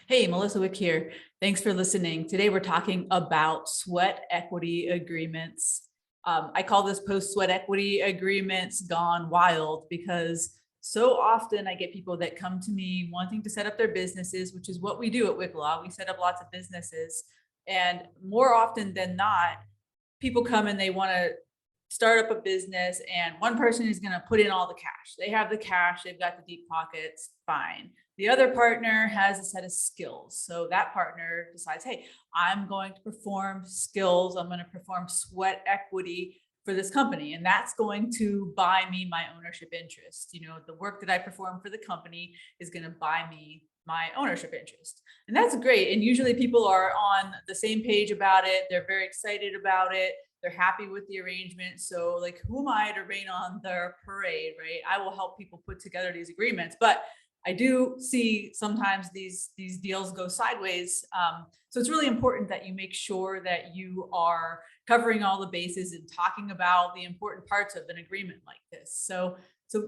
Hey, Melissa Wick here. Thanks for listening. Today we're talking about sweat equity agreements. I call this post sweat equity agreements gone wild because so often I get people that come to me wanting to set up their businesses, which is what we do at Wick Law. We set up lots of businesses. And more often than not, people come and they want to start up a business and one person is going to put in all the cash. They have the cash, they've got the deep pockets, fine. The other partner has a set of skills. So that partner decides, hey, I'm going to perform skills. I'm going to perform sweat equity for this company. And that's going to buy me my ownership interest. You know, the work that I perform for the company is going to buy me my ownership interest. And that's great. And usually people are on the same page about it. They're very excited about it. They're happy with the arrangement. So like, who am I to rain on their parade, right? I will help people put together these agreements, but I do see sometimes these deals go sideways. So it's really important that you make sure that you are covering all the bases and talking about the important parts of an agreement like this. So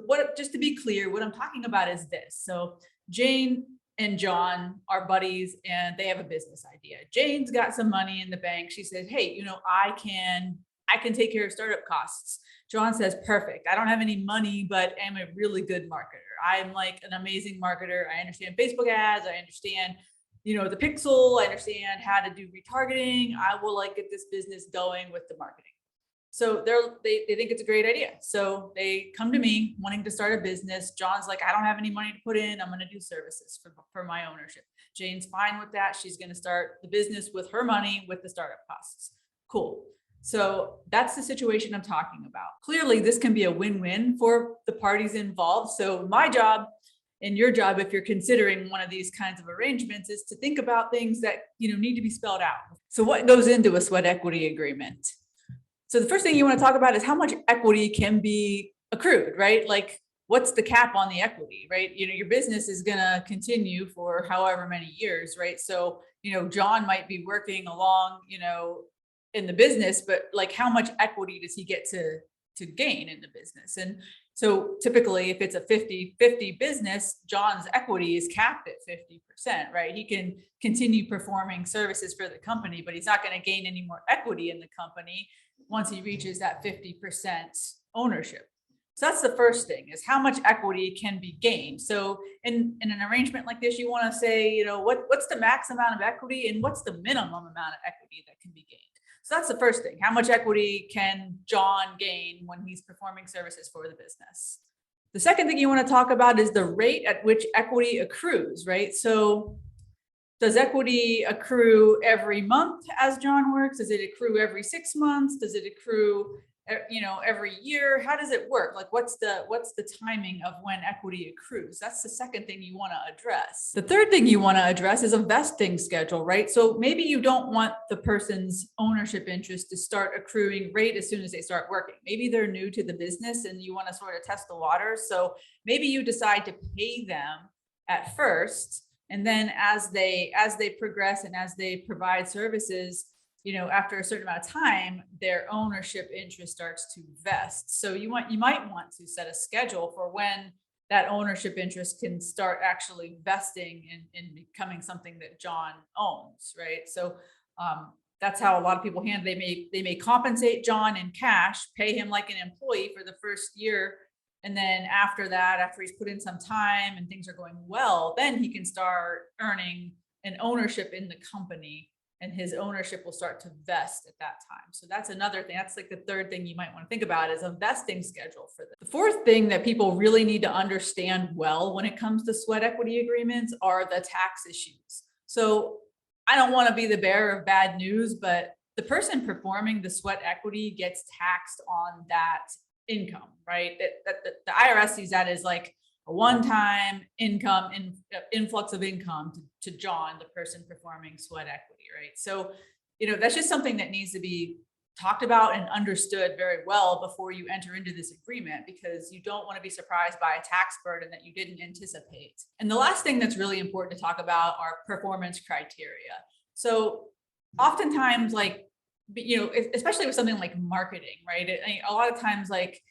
what, just to be clear, what I'm talking about is this. So Jane and John are buddies and they have a business idea. Jane's got some money in the bank. She says, hey, you know, I can take care of startup costs. John says, perfect. I don't have any money, but I'm a really good marketer. I'm like an amazing marketer. I understand Facebook ads. I understand, you know, the pixel. I understand how to do retargeting. I will like get this business going with the marketing. So they think it's a great idea. So they come to me wanting to start a business. John's like, I don't have any money to put in. I'm going to do services for my ownership. Jane's fine with that. She's going to start the business with her money with the startup costs. Cool. So that's the situation I'm talking about. Clearly, this can be a win-win for the parties involved. So my job and your job, if you're considering one of these kinds of arrangements, is to think about things that, you know, need to be spelled out. So what goes into a sweat equity agreement? So the first thing you want to talk about is how much equity can be accrued, right? Like, what's the cap on the equity, right? You know, your business is going to continue for however many years, right? So, you know, John might be working along, you know, in the business, but like, how much equity does he get to gain in the business? And so typically if it's a 50-50 business, John's equity is capped at 50%, right? He can continue performing services for the company, but he's not going to gain any more equity in the company once he reaches that 50% ownership. So that's the first thing, is how much equity can be gained. So in an arrangement like this, you want to say, you know, what's the max amount of equity and what's the minimum amount of equity that can be gained? So that's the first thing. How much equity can John gain when he's performing services for the business? The second thing you want to talk about is the rate at which equity accrues, right? So does equity accrue every month as John works? Does it accrue every 6 months? Does it accrue, you know, every year? How does it work? Like, what's the timing of when equity accrues? That's the second thing you want to address. The third thing you want to address is a vesting schedule, right? So maybe you don't want the person's ownership interest to start accruing right as soon as they start working. Maybe they're new to the business and you want to sort of test the waters. So maybe you decide to pay them at first, and then as they progress and as they provide services, you know, after a certain amount of time, their ownership interest starts to vest. So you might want to set a schedule for when that ownership interest can start actually vesting and becoming something that John owns, right? So that's how a lot of people handle. They may compensate John in cash, pay him like an employee for the first year. And then after that, after he's put in some time and things are going well, then he can start earning an ownership in the company, and his ownership will start to vest at that time. So that's another thing. That's like the third thing you might want to think about, is a vesting schedule for this. The fourth thing that people really need to understand well when it comes to sweat equity agreements are the tax issues. So I don't want to be the bearer of bad news, but the person performing the sweat equity gets taxed on that income, right? The IRS sees that as like a one-time income influx of income to John, the person performing sweat equity, right? So, you know, that's just something that needs to be talked about and understood very well before you enter into this agreement, because you don't want to be surprised by a tax burden that you didn't anticipate. And the last thing that's really important to talk about are performance criteria. So oftentimes, like, you know, especially with something like marketing, right? A lot of times, like,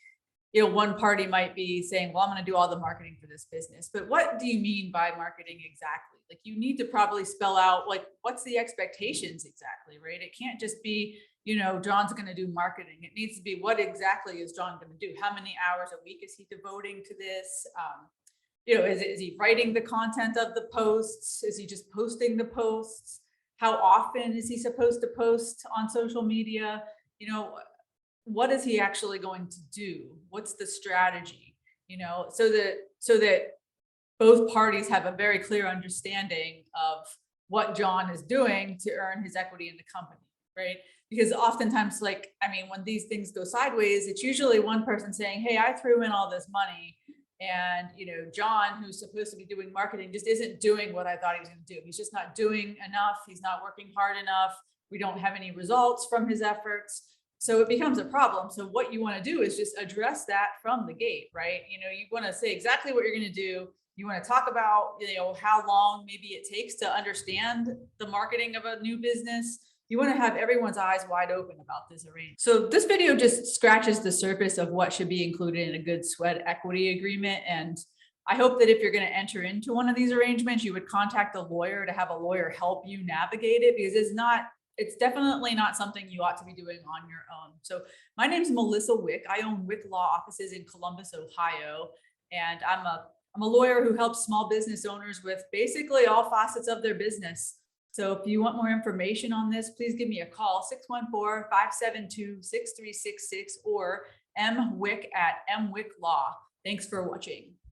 one party might be saying, well, I'm going to do all the marketing for this business. But what do you mean by marketing exactly? Like, you need to probably spell out, like, what's the expectations exactly, right? It can't just be, John's going to do marketing. It needs to be, what exactly is John going to do? How many hours a week is he devoting to this? Is he writing the content of the posts? Is he just posting the posts? How often is he supposed to post on social media? What is he actually going to do? What's the strategy? So that both parties have a very clear understanding of what John is doing to earn his equity in the company, right? Because oftentimes, when these things go sideways, it's usually one person saying, hey, I threw in all this money, and John, who's supposed to be doing marketing, just isn't doing what I thought he was going to do. He's just not doing enough. He's not working hard enough. We don't have any results from his efforts. So it becomes a problem. So what you want to do is just address that from the gate, right? You want to say exactly what you're going to do. You want to talk about, how long maybe it takes to understand the marketing of a new business. You want to have everyone's eyes wide open about this arrangement. So this video just scratches the surface of what should be included in a good sweat equity agreement. And I hope that if you're going to enter into one of these arrangements, you would contact a lawyer to have a lawyer help you navigate it, because it's definitely not something you ought to be doing on your own. So my name is Melissa Wick. I own Wick Law offices in Columbus, Ohio, and I'm a lawyer who helps small business owners with basically all facets of their business. So if you want more information on this, please give me a call, 614-572-6366, or mwick@mwicklaw. Thanks for watching.